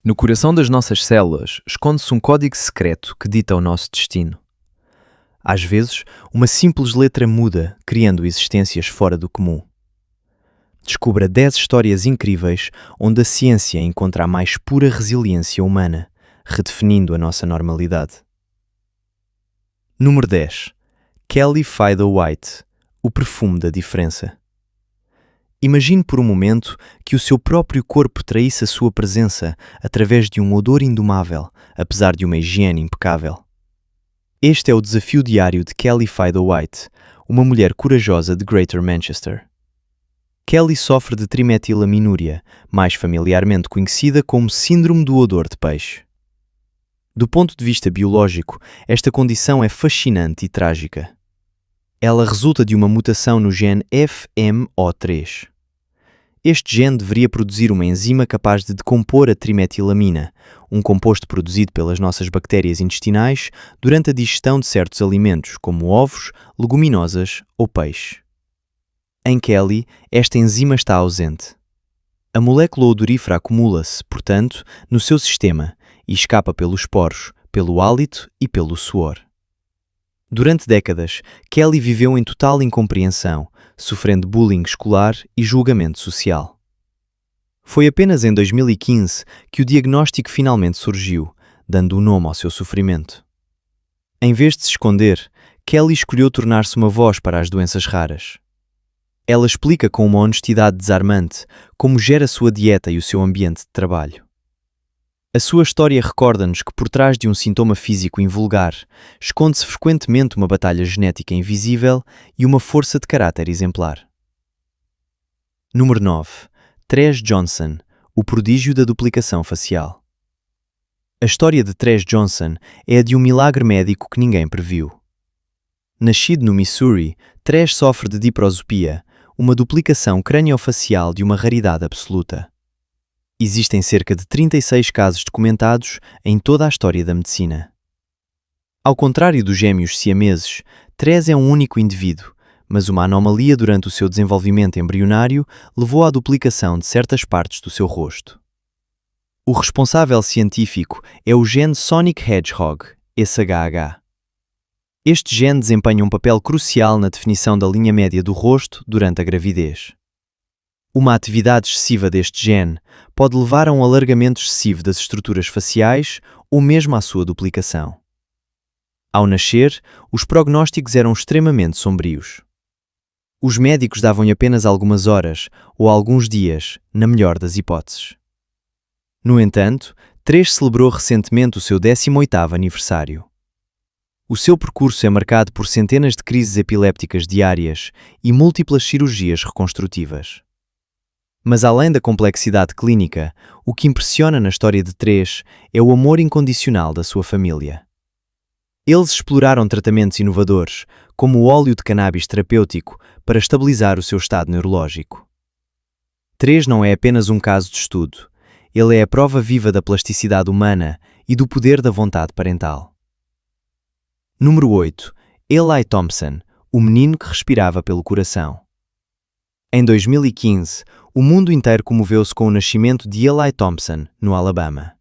No coração das nossas células esconde-se um código secreto que dita o nosso destino. Às vezes, uma simples letra muda, criando existências fora do comum. Descubra 10 histórias incríveis onde a ciência encontra a mais pura resiliência humana, redefinindo a nossa normalidade. Número 10. Kelly Fido White, o perfume da diferença. Imagine por um momento que o seu próprio corpo traísse a sua presença através de um odor indomável, apesar de uma higiene impecável. Este é o desafio diário de Kelly Fido White, uma mulher corajosa de Greater Manchester. Kelly sofre de trimetilaminúria, mais familiarmente conhecida como síndrome do odor de peixe. Do ponto de vista biológico, esta condição é fascinante e trágica. Ela resulta de uma mutação no gene FMO3. Este gene deveria produzir uma enzima capaz de decompor a trimetilamina, um composto produzido pelas nossas bactérias intestinais durante a digestão de certos alimentos, como ovos, leguminosas ou peixe. Em Kelly, esta enzima está ausente. A molécula odorífera acumula-se, portanto, no seu sistema e escapa pelos poros, pelo hálito e pelo suor. Durante décadas, Kelly viveu em total incompreensão, sofrendo bullying escolar e julgamento social. Foi apenas em 2015 que o diagnóstico finalmente surgiu, dando um nome ao seu sofrimento. Em vez de se esconder, Kelly escolheu tornar-se uma voz para as doenças raras. Ela explica com uma honestidade desarmante como gera a sua dieta e o seu ambiente de trabalho. A sua história recorda-nos que por trás de um sintoma físico invulgar, esconde-se frequentemente uma batalha genética invisível e uma força de caráter exemplar. Número 9. Tres Johnson, o prodígio da duplicação facial. A história de Tres Johnson é a de um milagre médico que ninguém previu. Nascido no Missouri, Tres sofre de diprosopia, uma duplicação craniofacial de uma raridade absoluta. Existem cerca de 36 casos documentados em toda a história da medicina. Ao contrário dos gêmeos siameses, Tres é um único indivíduo, mas uma anomalia durante o seu desenvolvimento embrionário levou à duplicação de certas partes do seu rosto. O responsável científico é o gene Sonic Hedgehog, SHH. Este gene desempenha um papel crucial na definição da linha média do rosto durante a gravidez. Uma atividade excessiva deste gene pode levar a um alargamento excessivo das estruturas faciais ou mesmo à sua duplicação. Ao nascer, os prognósticos eram extremamente sombrios. Os médicos davam-lhe apenas algumas horas ou alguns dias, na melhor das hipóteses. No entanto, Tres celebrou recentemente o seu 18º aniversário. O seu percurso é marcado por centenas de crises epilépticas diárias e múltiplas cirurgias reconstrutivas. Mas além da complexidade clínica, o que impressiona na história de Tres é o amor incondicional da sua família. Eles exploraram tratamentos inovadores, como o óleo de cannabis terapêutico, para estabilizar o seu estado neurológico. Tres não é apenas um caso de estudo, ele é a prova viva da plasticidade humana e do poder da vontade parental. Número 8. Eli Thompson, o menino que respirava pelo coração. Em 2015, o mundo inteiro comoveu-se com o nascimento de Eli Thompson, no Alabama.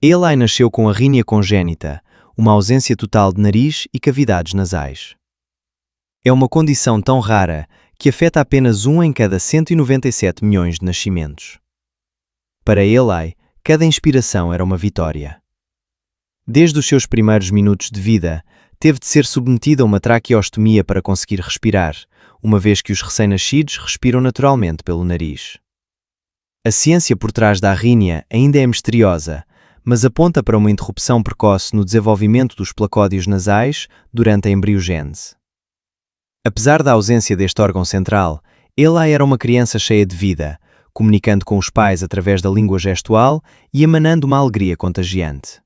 Eli nasceu com arrínia congénita, uma ausência total de nariz e cavidades nasais. É uma condição tão rara que afeta apenas 1 em cada 197 milhões de nascimentos. Para Eli, cada inspiração era uma vitória. Desde os seus primeiros minutos de vida, teve de ser submetido a uma traqueostomia para conseguir respirar, uma vez que os recém-nascidos respiram naturalmente pelo nariz. A ciência por trás da arrínia ainda é misteriosa, mas aponta para uma interrupção precoce no desenvolvimento dos placódios nasais durante a embriogênese. Apesar da ausência deste órgão central, Eli era uma criança cheia de vida, comunicando com os pais através da língua gestual e emanando uma alegria contagiante.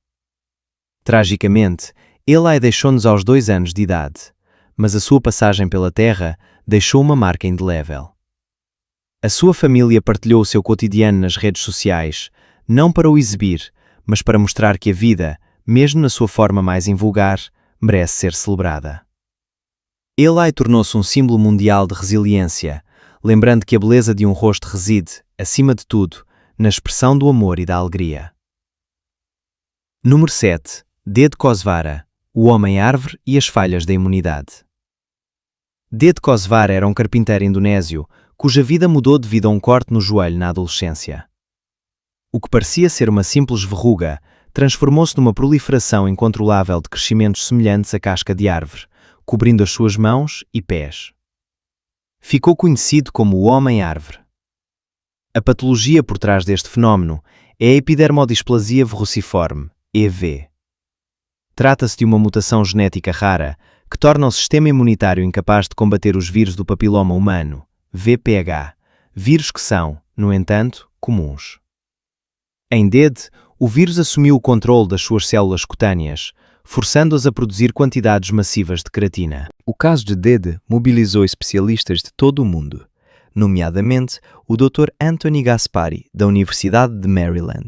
Tragicamente, Eli deixou-nos aos 2 anos de idade, mas a sua passagem pela Terra deixou uma marca indelével. A sua família partilhou o seu cotidiano nas redes sociais, não para o exibir, mas para mostrar que a vida, mesmo na sua forma mais invulgar, merece ser celebrada. Eli tornou-se um símbolo mundial de resiliência, lembrando que a beleza de um rosto reside, acima de tudo, na expressão do amor e da alegria. Número 7. D de Kosvara, o homem-árvore e as falhas da imunidade. D de Kosvara era um carpinteiro indonésio cuja vida mudou devido a um corte no joelho na adolescência. O que parecia ser uma simples verruga transformou-se numa proliferação incontrolável de crescimentos semelhantes à casca de árvore, cobrindo as suas mãos e pés. Ficou conhecido como o homem-árvore. A patologia por trás deste fenómeno é a epidermodisplasia verruciforme, EV. Trata-se de uma mutação genética rara que torna o sistema imunitário incapaz de combater os vírus do papiloma humano, VPH, vírus que são, no entanto, comuns. Em DED, o vírus assumiu o controle das suas células cutâneas, forçando-as a produzir quantidades massivas de queratina. O caso de DED mobilizou especialistas de todo o mundo, nomeadamente o Dr. Anthony Gaspari, da Universidade de Maryland.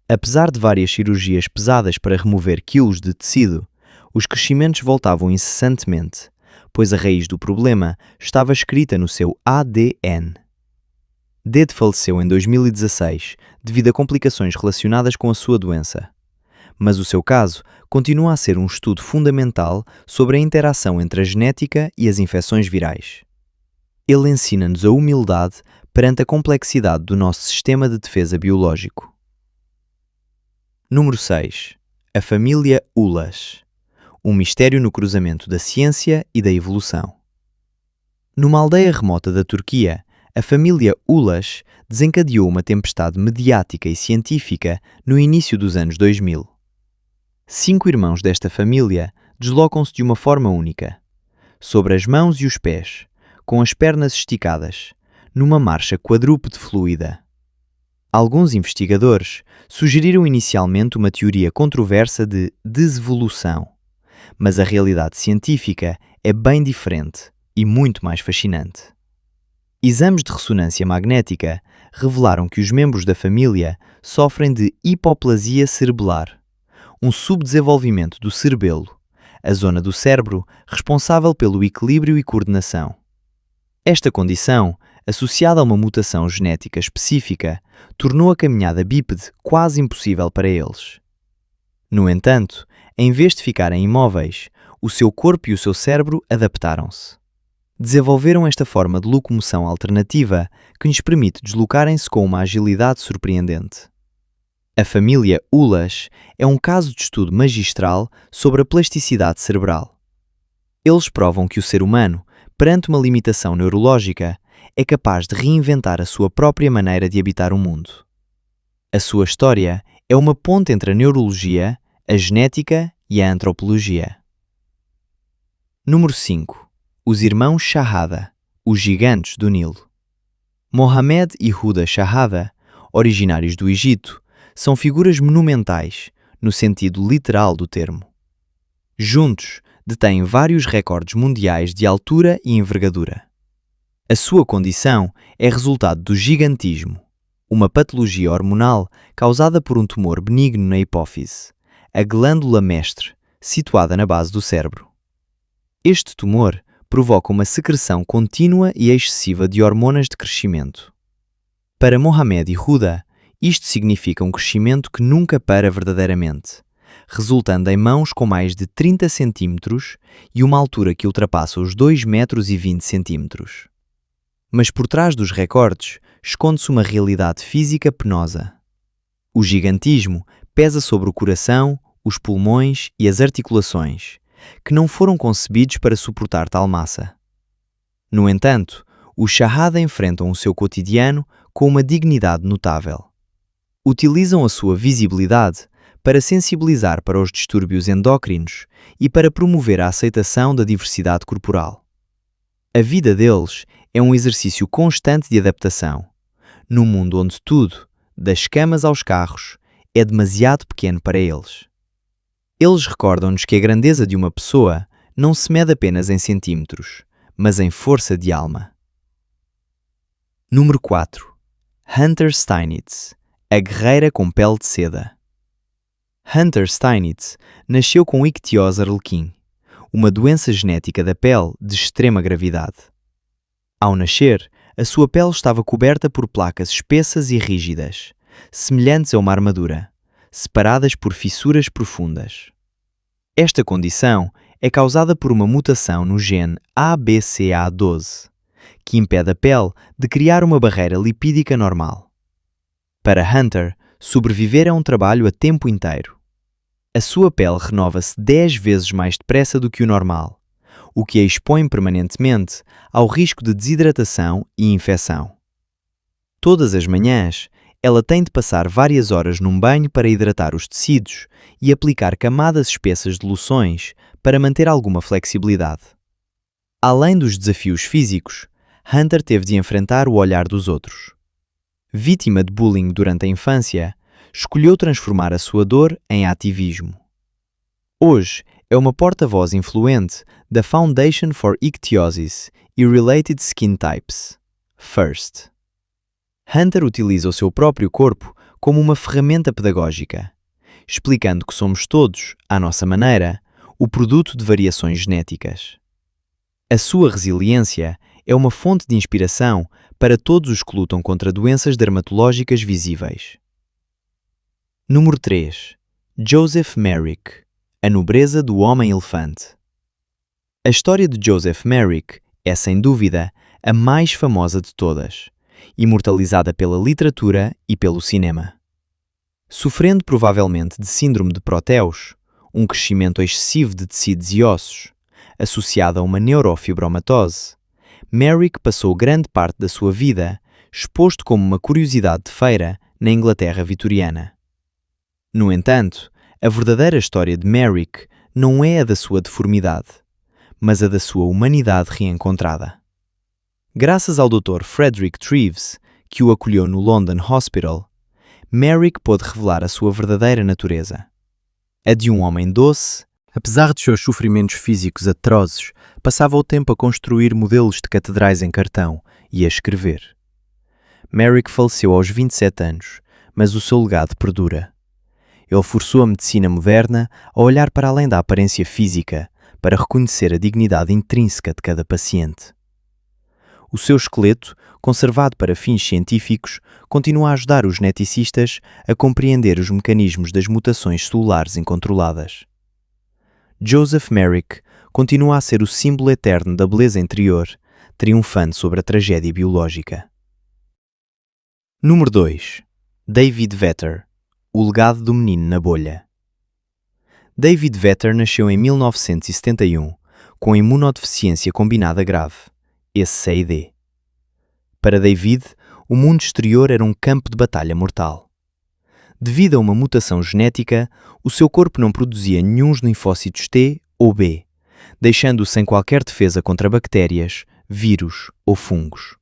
Apesar de várias cirurgias pesadas para remover quilos de tecido, os crescimentos voltavam incessantemente, pois a raiz do problema estava escrita no seu ADN. DED faleceu em 2016 devido a complicações relacionadas com a sua doença. Mas o seu caso continua a ser um estudo fundamental sobre a interação entre a genética e as infecções virais. Ele ensina-nos a humildade perante a complexidade do nosso sistema de defesa biológico. Número 6. A família Ulas. Um mistério no cruzamento da ciência e da evolução. Numa aldeia remota da Turquia, a família Ulas desencadeou uma tempestade mediática e científica no início dos anos 2000. 5 irmãos desta família deslocam-se de uma forma única, sobre as mãos e os pés, com as pernas esticadas, numa marcha quadrúpede fluida. Alguns investigadores sugeriram inicialmente uma teoria controversa de desevolução, mas a realidade científica é bem diferente e muito mais fascinante. Exames de ressonância magnética revelaram que os membros da família sofrem de hipoplasia cerebelar, um subdesenvolvimento do cerebelo, a zona do cérebro responsável pelo equilíbrio e coordenação. Esta condição, associada a uma mutação genética específica, tornou a caminhada bípede quase impossível para eles. No entanto, em vez de ficarem imóveis, o seu corpo e o seu cérebro adaptaram-se. Desenvolveram esta forma de locomoção alternativa que lhes permite deslocarem-se com uma agilidade surpreendente. A família Ulas é um caso de estudo magistral sobre a plasticidade cerebral. Eles provam que o ser humano, perante uma limitação neurológica, é capaz de reinventar a sua própria maneira de habitar o mundo. A sua história é uma ponte entre a neurologia, a genética e a antropologia. Número 5. Os irmãos Shahada, os gigantes do Nilo. Mohamed e Huda Shahada, originários do Egito, são figuras monumentais, no sentido literal do termo. Juntos, detêm vários recordes mundiais de altura e envergadura. A sua condição é resultado do gigantismo, uma patologia hormonal causada por um tumor benigno na hipófise, a glândula mestre, situada na base do cérebro. Este tumor provoca uma secreção contínua e excessiva de hormonas de crescimento. Para Mohamed e Huda, isto significa um crescimento que nunca para verdadeiramente, resultando em mãos com mais de 30 cm e uma altura que ultrapassa os 2,20 m. Mas por trás dos recordes esconde-se uma realidade física penosa. O gigantismo pesa sobre o coração, os pulmões e as articulações, que não foram concebidos para suportar tal massa. No entanto, os Shahada enfrentam o seu cotidiano com uma dignidade notável. Utilizam a sua visibilidade para sensibilizar para os distúrbios endócrinos e para promover a aceitação da diversidade corporal. A vida deles é um exercício constante de adaptação, num mundo onde tudo, das camas aos carros, é demasiado pequeno para eles. Eles recordam-nos que a grandeza de uma pessoa não se mede apenas em centímetros, mas em força de alma. Número 4. Hunter Steinitz, a guerreira com pele de seda. Hunter Steinitz nasceu com ictiose arlequim, uma doença genética da pele de extrema gravidade. Ao nascer, a sua pele estava coberta por placas espessas e rígidas, semelhantes a uma armadura, separadas por fissuras profundas. Esta condição é causada por uma mutação no gene ABCA12, que impede a pele de criar uma barreira lipídica normal. Para Hunter, sobreviver é um trabalho a tempo inteiro. A sua pele renova-se 10 vezes mais depressa do que o normal, o que a expõe permanentemente ao risco de desidratação e infecção. Todas as manhãs, ela tem de passar várias horas num banho para hidratar os tecidos e aplicar camadas espessas de loções para manter alguma flexibilidade. Além dos desafios físicos, Hunter teve de enfrentar o olhar dos outros. Vítima de bullying durante a infância, escolheu transformar a sua dor em ativismo. Hoje é uma porta-voz influente da Foundation for Ichthyosis e Related Skin Types, FIRST. Hunter utiliza o seu próprio corpo como uma ferramenta pedagógica, explicando que somos todos, à nossa maneira, o produto de variações genéticas. A sua resiliência é uma fonte de inspiração para todos os que lutam contra doenças dermatológicas visíveis. Número 3. Joseph Merrick, a nobreza do homem-elefante. A história de Joseph Merrick é, sem dúvida, a mais famosa de todas, imortalizada pela literatura e pelo cinema. Sofrendo provavelmente de síndrome de Proteus, um crescimento excessivo de tecidos e ossos, associado a uma neurofibromatose, Merrick passou grande parte da sua vida exposto como uma curiosidade de feira na Inglaterra vitoriana. No entanto, a verdadeira história de Merrick não é a da sua deformidade, mas a da sua humanidade reencontrada. Graças ao Dr. Frederick Treves, que o acolheu no London Hospital, Merrick pôde revelar a sua verdadeira natureza. A de um homem doce. Apesar de seus sofrimentos físicos atrozes, passava o tempo a construir modelos de catedrais em cartão e a escrever. Merrick faleceu aos 27 anos, mas o seu legado perdura. Ele forçou a medicina moderna a olhar para além da aparência física para reconhecer a dignidade intrínseca de cada paciente. O seu esqueleto, conservado para fins científicos, continua a ajudar os geneticistas a compreender os mecanismos das mutações celulares incontroladas. Joseph Merrick continua a ser o símbolo eterno da beleza interior, triunfando sobre a tragédia biológica. Número 2. David Vetter, o legado do menino na bolha. David Vetter nasceu em 1971, com imunodeficiência combinada grave, SCID. Para David, o mundo exterior era um campo de batalha mortal. Devido a uma mutação genética, o seu corpo não produzia nenhuns linfócitos T ou B, deixando-o sem qualquer defesa contra bactérias, vírus ou fungos.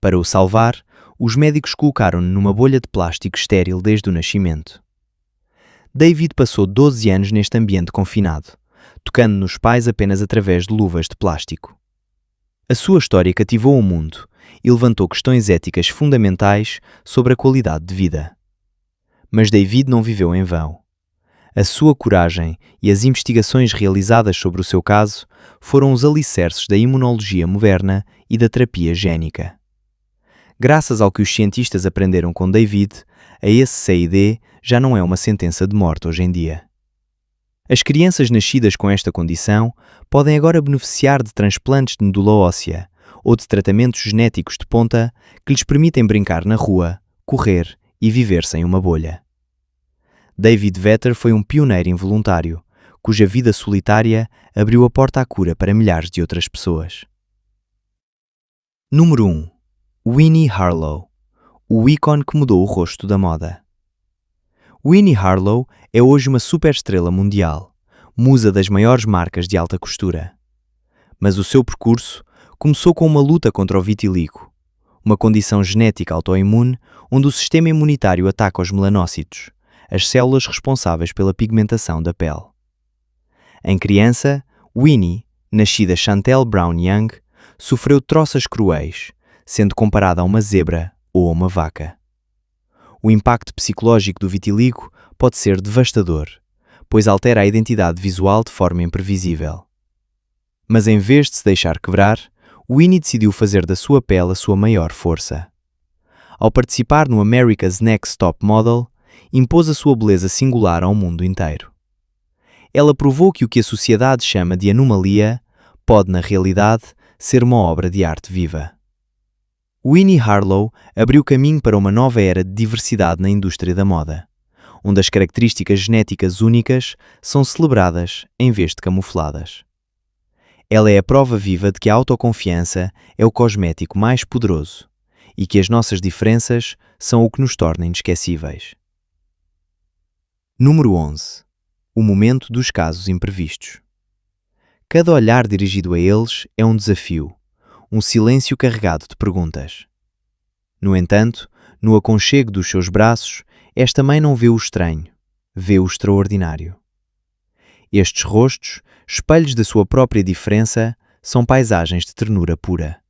Para o salvar, os médicos colocaram-no numa bolha de plástico estéril desde o nascimento. David passou 12 anos neste ambiente confinado, tocando nos pais apenas através de luvas de plástico. A sua história cativou o mundo e levantou questões éticas fundamentais sobre a qualidade de vida. Mas David não viveu em vão. A sua coragem e as investigações realizadas sobre o seu caso foram os alicerces da imunologia moderna e da terapia génica. Graças ao que os cientistas aprenderam com David, a SCID já não é uma sentença de morte hoje em dia. As crianças nascidas com esta condição podem agora beneficiar de transplantes de medula óssea ou de tratamentos genéticos de ponta que lhes permitem brincar na rua, correr e viver sem uma bolha. David Vetter foi um pioneiro involuntário, cuja vida solitária abriu a porta à cura para milhares de outras pessoas. Número 1. Winnie Harlow, o ícone que mudou o rosto da moda. Winnie Harlow é hoje uma superestrela mundial, musa das maiores marcas de alta costura. Mas o seu percurso começou com uma luta contra o vitiligo, uma condição genética autoimune onde o sistema imunitário ataca os melanócitos, as células responsáveis pela pigmentação da pele. Em criança, Winnie, nascida Chantel Brown Young, sofreu troças cruéis, sendo comparada a uma zebra ou a uma vaca. O impacto psicológico do vitiligo pode ser devastador, pois altera a identidade visual de forma imprevisível. Mas em vez de se deixar quebrar, Winnie decidiu fazer da sua pele a sua maior força. ao participar no America's Next Top Model, impôs a sua beleza singular ao mundo inteiro. Ela provou que o que a sociedade chama de anomalia pode, na realidade, ser uma obra de arte viva. Winnie Harlow abriu caminho para uma nova era de diversidade na indústria da moda, onde as características genéticas únicas são celebradas em vez de camufladas. Ela é a prova viva de que a autoconfiança é o cosmético mais poderoso e que as nossas diferenças são o que nos torna inesquecíveis. Número 11. O momento dos casos imprevistos. Cada olhar dirigido a eles é um desafio, um silêncio carregado de perguntas. No entanto, no aconchego dos seus braços, esta mãe não vê o estranho, vê o extraordinário. Estes rostos, espelhos da sua própria diferença, são paisagens de ternura pura.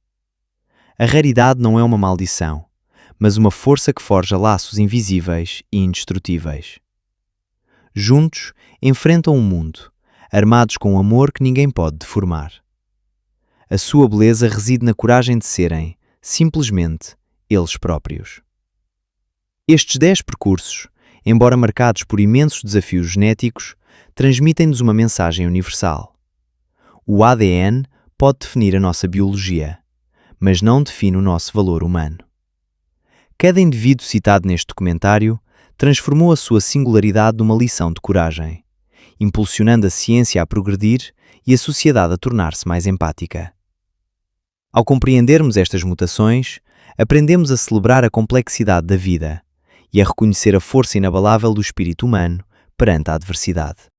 A raridade não é uma maldição, mas uma força que forja laços invisíveis e indestrutíveis. Juntos, enfrentam o mundo, armados com um amor que ninguém pode deformar. A sua beleza reside na coragem de serem, simplesmente, eles próprios. Estes 10 percursos, embora marcados por imensos desafios genéticos, transmitem-nos uma mensagem universal. O ADN pode definir a nossa biologia, mas não define o nosso valor humano. Cada indivíduo citado neste documentário transformou a sua singularidade numa lição de coragem, impulsionando a ciência a progredir e a sociedade a tornar-se mais empática. Ao compreendermos estas mutações, aprendemos a celebrar a complexidade da vida e a reconhecer a força inabalável do espírito humano perante a adversidade.